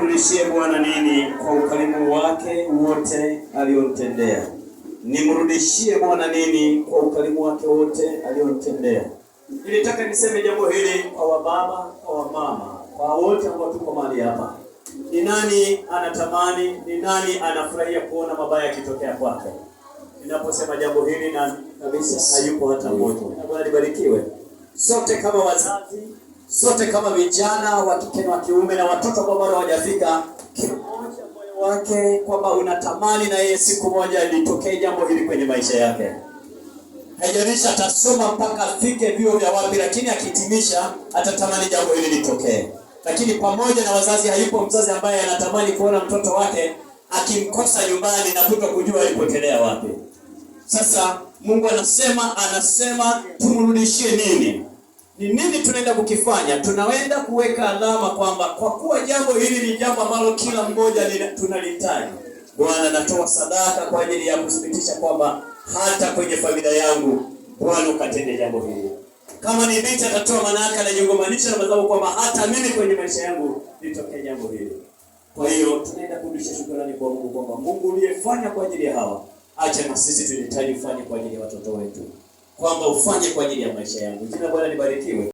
Nimrudishie Bwana nini kwa ukarimu wake wote alionitendea? Nimrudishie Bwana nini kwa ukarimu wake wote alionitendea? Nilitaka niseme jambo hili kwa wababa, kwa wamama, kwa wote ambao tuko mahali hapa. Ni nani anatamani, ni nani anafurahia kuona mabaya yakitokea kwake? Ninaposema jambo hili na kabisa hayupo hata mmoja. Bwana libarikiwe. Sote kama wazazi, sote kama vijana wa kike na wa kiume na watoto ambao bado hawajafika, kila mmoja moyo wake kwamba unatamani na yeye siku moja litokee jambo hili kwenye maisha yake. Haijalishi atasoma mpaka afike vyuo vya wapi, lakini akitimisha atatamani jambo hili litokee. Lakini pamoja na wazazi, hayupo mzazi ambaye anatamani kuona mtoto wake akimkosa nyumbani na kutokujua alipotelea wapi. Sasa Mungu anasema tumrudishie nini? Ni nini tunaenda kukifanya? Tunaenda kuweka alama kwamba kwa kuwa jambo hili ni jambo ambalo kila mmoja tunalihitaji. Bwana, natoa sadaka kwa ajili ya kuthibitisha kwamba hata kwenye familia yangu Bwana ukatende jambo hili. Kama ni binti atatoa, manaka na jingomanisha na madhabahu kwamba hata mimi kwenye maisha yangu litokee jambo hili. Kwa hiyo tunaenda kurudisha shukrani kwa Mungu kwamba Mungu uliyefanya kwa ajili ya hawa, acha na sisi tunahitaji ufanye kwa ajili ya watoto wetu, kwamba ufanye kwa ajili ya maisha yangu. Jina Bwana libarikiwe.